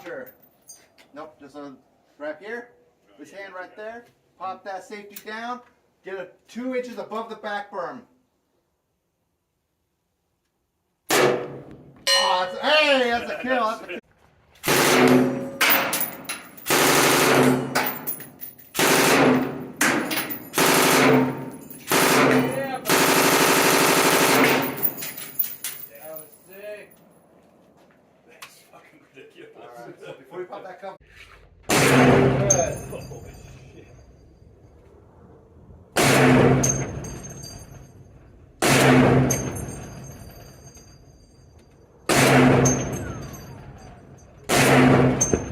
Sure. Nope, just right here. This hand right there. Pop that safety down. Get it 2 inches above the back berm. Oh, hey, that's a kill. That's a kill. Yeah, that was sick. That's fucking ridiculous. All right, so before we pop that cover. Good.